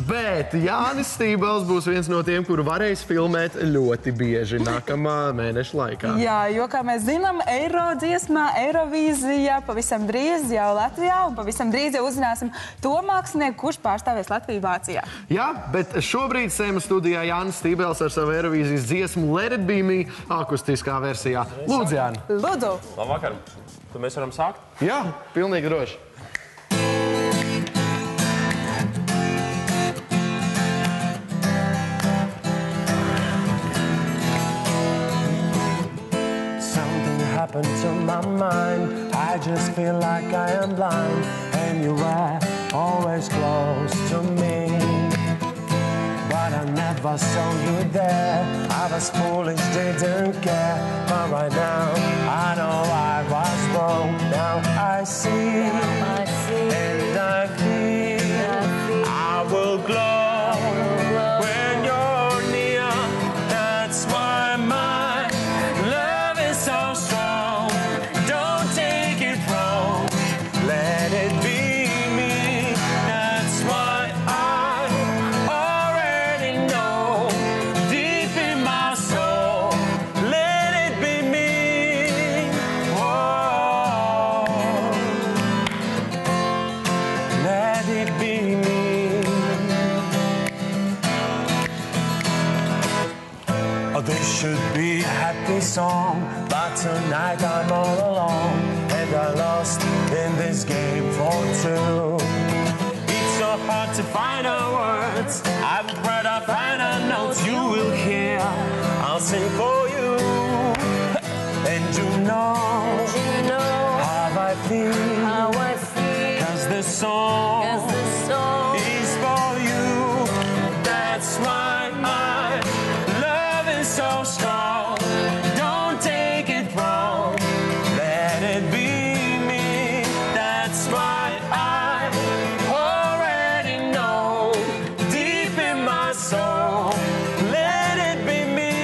Bet Jānis Stībels būs viens no tiem, kuru varēs filmēt ļoti bieži nākamā mēneša laikā. Jā, jo, kā mēs zinām, Eirodziesmā, Eirovīzijā pavisam drīz jau Latvijā un pavisam drīz jau uzzināsim to mākslinieku, kurš pārstāvēs Latviju Vācijā. Jā, bet šobrīd Sēma studijā Jānis Stībels ar savu Eirovīzijas dziesmu Let It Be Me akustiskā versijā. Lūdzu, Jāni. Lūdzu. Labvakar. Tad mēs varam sākt? Jā, pilnīgi droši. Happened to my mind. I just feel like I am blind, and you were always close to me, but I never saw you there. I was foolish, didn't care, but right now I know I was wrong. Now I see, and I feel I will glow when you're near. That's why my love is so strong. This should be a happy song, but tonight I'm all alone, and I lost in this game for two. It's so hard to find our words. I would rather find a note you will hear. I'll sing for you, and you know how I feel. 'Cause this song is for you. That's why my love is so strong. Don't take it wrong. Let it be me. That's why I already know deep in my soul. Let it be me.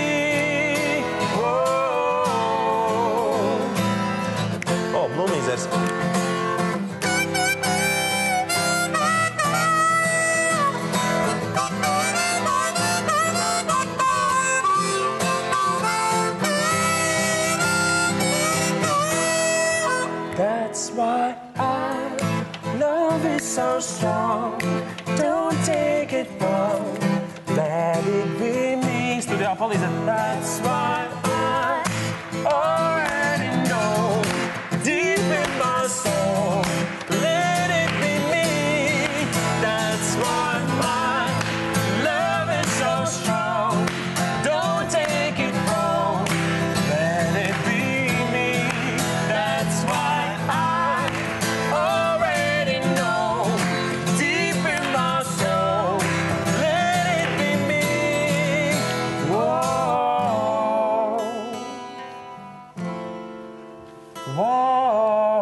Oh, Blooming's. That's why love is so strong. Don't take it wrong. Let it be me. Studio Police. That's why I already know deep in my soul. Let it be me. That's why my love is so strong. Don't take it wrong. Let it be me. That's why whoa.